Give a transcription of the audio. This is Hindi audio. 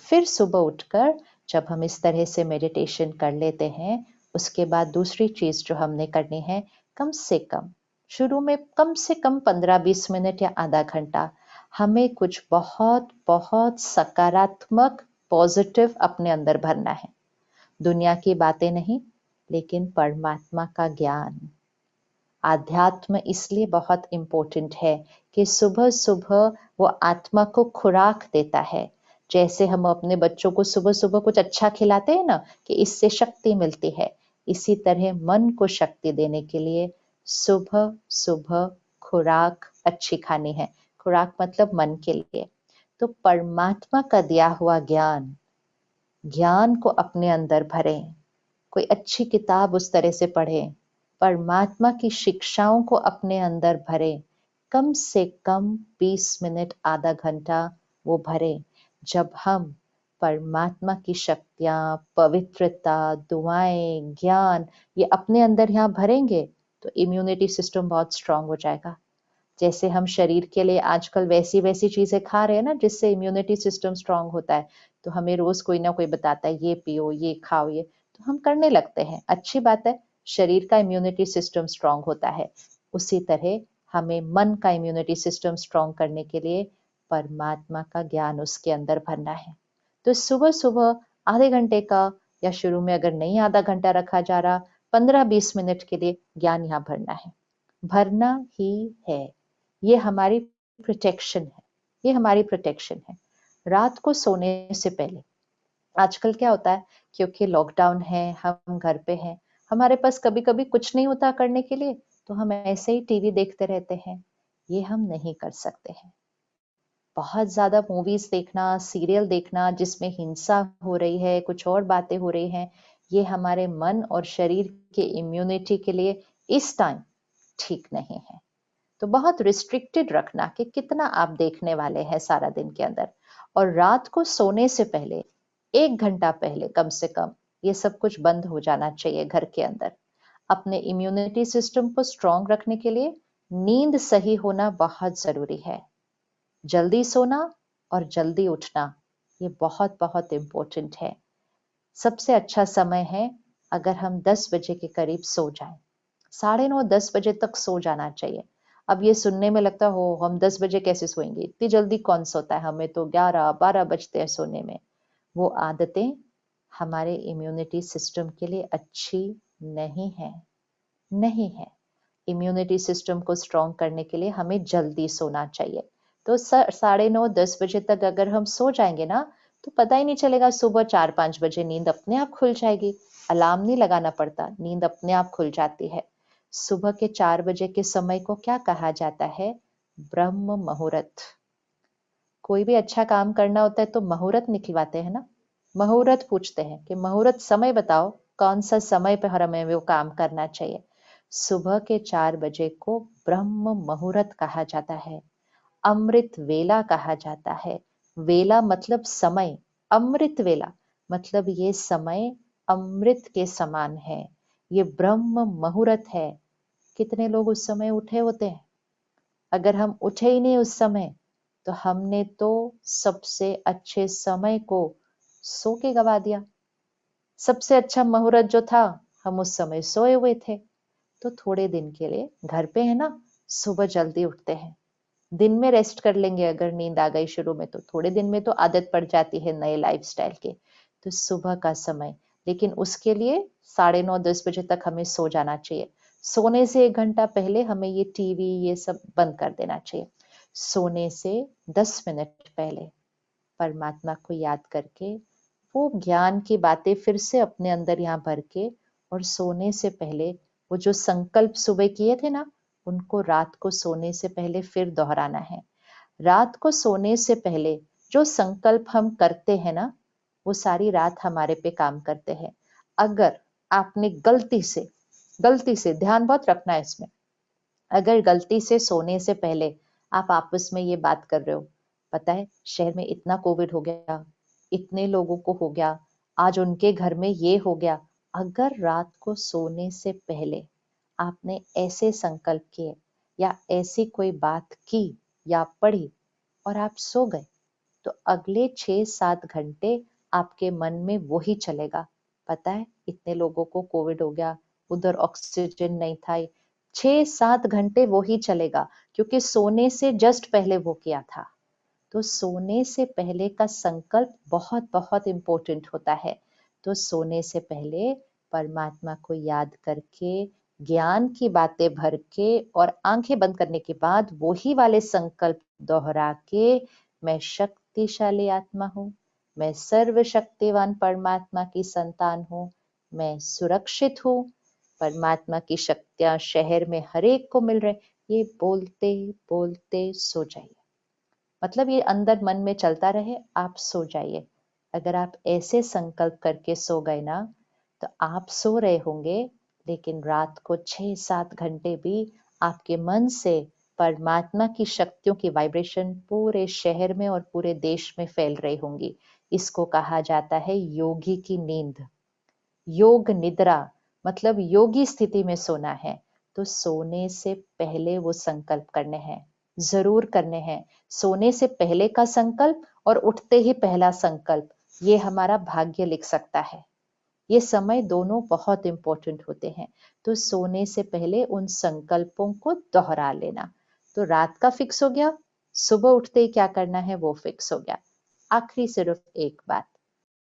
फिर सुबह उठकर जब हम इस तरह से मेडिटेशन कर लेते हैं, उसके बाद दूसरी चीज जो हमने करनी है, कम से कम शुरू में कम से कम 15-20 मिनट या आधा घंटा हमें कुछ बहुत बहुत सकारात्मक पॉजिटिव अपने अंदर भरना है। दुनिया की बातें नहीं, लेकिन परमात्मा का ज्ञान। आध्यात्म इसलिए बहुत इम्पोर्टेंट है कि सुबह सुबह वो आत्मा को खुराक देता है। जैसे हम अपने बच्चों को सुबह सुबह कुछ अच्छा खिलाते हैं ना, कि इससे शक्ति मिलती है, इसी तरह मन को शक्ति देने के लिए सुबह सुबह खुराक अच्छी खानी है। खुराक मतलब मन के लिए। तो परमात्मा का दिया हुआ ज्ञान, ज्ञान को अपने अंदर भरें। कोई अच्छी किताब उस तरह से पढ़ें, परमात्मा की शिक्षाओं को अपने अंदर भरें। कम से कम 20 मिनट आधा घंटा वो भरें। जब हम परमात्मा की शक्तियां, पवित्रता, दुआएं, ज्ञान ये अपने अंदर यहाँ भरेंगे, तो इम्यूनिटी सिस्टम बहुत स्ट्रांग हो जाएगा। जैसे हम शरीर के लिए आजकल वैसी वैसी चीजें खा रहे हैं ना, जिससे इम्यूनिटी सिस्टम स्ट्रांग होता है, तो हमें रोज कोई ना कोई बताता है ये पियो, ये खाओ, ये तो हम करने लगते हैं। अच्छी बात है, शरीर का इम्यूनिटी सिस्टम स्ट्रांग होता है। उसी तरह हमें मन का इम्यूनिटी सिस्टम स्ट्रांग करने के लिए परमात्मा का ज्ञान उसके अंदर भरना है। तो सुबह सुबह आधे घंटे का, या शुरू में अगर नहीं आधा घंटा रखा जा रहा, 15-20 मिनट के लिए ज्ञान यहाँ भरना है। भरना ही है। ये हमारी प्रोटेक्शन है, ये हमारी प्रोटेक्शन है। रात को सोने से पहले, आजकल क्या होता है, क्योंकि लॉकडाउन है, हम घर पे हैं, हमारे पास कभी कभी कुछ नहीं होता करने के लिए, तो हम ऐसे ही टीवी देखते रहते हैं। ये हम नहीं कर सकते हैं। बहुत ज्यादा मूवीज देखना, सीरियल देखना जिसमें हिंसा हो रही है, कुछ और बातें हो रही हैं, ये हमारे मन और शरीर के इम्यूनिटी के लिए इस टाइम ठीक नहीं है। तो बहुत रिस्ट्रिक्टेड रखना कि कितना आप देखने वाले हैं सारा दिन के अंदर। और रात को सोने से पहले 1 घंटा पहले कम से कम ये सब कुछ बंद हो जाना चाहिए घर के अंदर। अपने इम्यूनिटी सिस्टम को स्ट्रांग रखने के लिए नींद सही होना बहुत जरूरी है। जल्दी सोना और जल्दी उठना, ये बहुत बहुत इम्पोर्टेंट है। सबसे अच्छा समय है अगर हम 10 बजे के करीब सो जाएं। 9:30-10 बजे तक सो जाना चाहिए। अब ये सुनने में लगता हो हम 10 बजे कैसे सोएंगे, इतनी जल्दी कौन सोता है, हमें तो 11-12 बजते हैं सोने में। वो आदतें हमारे इम्यूनिटी सिस्टम के लिए अच्छी नहीं है, नहीं है। इम्यूनिटी सिस्टम को स्ट्रॉन्ग करने के लिए हमें जल्दी सोना चाहिए। तो 9:30-10 बजे तक अगर हम सो जाएंगे ना, तो पता ही नहीं चलेगा, सुबह 4-5 बजे नींद अपने आप खुल जाएगी। अलार्म नहीं लगाना पड़ता, नींद अपने आप खुल जाती है। सुबह के 4 बजे के समय को क्या कहा जाता है? ब्रह्म मुहूर्त। कोई भी अच्छा काम करना होता है तो मुहूर्त निकलवाते हैं ना, मुहूर्त पूछते हैं कि मुहूर्त समय बताओ, कौन सा समय पर हमें वो काम करना चाहिए। सुबह के 4 बजे को ब्रह्म मुहूर्त कहा जाता है, अमृत वेला कहा जाता है। वेला मतलब समय, अमृत वेला मतलब ये समय अमृत के समान है, ये ब्रह्म मुहूर्त है। कितने लोग उस समय उठे होते हैं? अगर हम उठे ही नहीं उस समय, तो हमने तो सबसे अच्छे समय को सो के गवा दिया। सबसे अच्छा मुहूर्त जो था, हम उस समय सोए हुए थे। तो थोड़े दिन के लिए घर पे है ना, सुबह जल्दी उठते हैं। दिन में रेस्ट कर लेंगे, अगर नींद आ गई शुरू में, तो थोड़े दिन में तो आदत पड़ जाती है नए लाइफस्टाइल के। तो सुबह का समय, लेकिन उसके लिए 9:30-10 बजे तक हमें सो जाना चाहिए। सोने से 1 घंटा पहले हमें ये टीवी ये सब बंद कर देना चाहिए। सोने से 10 मिनट पहले परमात्मा को याद करके वो ज्ञान की बातें फिर से अपने अंदर यहाँ भर के, और सोने से पहले वो जो संकल्प सुबह किए थे ना, उनको रात को सोने से पहले फिर दोहराना है। रात को सोने से पहले जो संकल्प हम करते हैं ना, वो सारी रात हमारे पे काम करते हैं। अगर आपने गलती से ध्यान बहुत रखना है इसमें, अगर गलती से सोने से पहले आप आपस में ये बात कर रहे हो, पता है शहर में इतना कोविड हो गया, इतने लोगों को हो गया, आज उनके घर में ये हो गया। अगर रात को सोने से पहले आपने ऐसे संकल्प किए या ऐसी कोई बात की या पढ़ी और आप सो गए, तो अगले 6-7 घंटे आपके मन में वही चलेगा। पता है इतने लोगों को कोविड हो गया, उधर ऑक्सीजन नहीं था। 6-7 घंटे वही चलेगा क्योंकि सोने से जस्ट पहले वो किया था। तो सोने से पहले का संकल्प बहुत बहुत इम्पोर्टेंट होता है। तो सोने से पहले परमात्मा को याद करके, ज्ञान की बातें भर के और आंखें बंद करने के बाद वही वाले संकल्प दोहरा के, मैं शक्तिशाली आत्मा हूँ, मैं सर्वशक्तिवान परमात्मा की संतान हूँ, मैं सुरक्षित हूँ, परमात्मा की शक्तियां शहर में हर एक को मिल रहे, ये बोलते बोलते सो जाइए। मतलब ये अंदर मन में चलता रहे, आप सो जाइए। अगर आप ऐसे संकल्प करके सो गए ना, तो आप सो रहे होंगे, लेकिन रात को 6-7 घंटे भी आपके मन से परमात्मा की शक्तियों की वाइब्रेशन पूरे शहर में और पूरे देश में फैल रही होंगी। इसको कहा जाता है योगी की नींद, योग निद्रा, मतलब योगी स्थिति में सोना है। तो सोने से पहले वो संकल्प करने हैं, जरूर करने हैं। सोने से पहले का संकल्प और उठते ही पहला संकल्प, ये हमारा भाग्य लिख सकता है। ये समय दोनों बहुत इंपॉर्टेंट होते हैं। तो सोने से पहले उन संकल्पों को दोहरा लेना। तो रात का फिक्स हो गया, सुबह उठते ही क्या करना है वो फिक्स हो गया। आखिरी सिर्फ एक बात,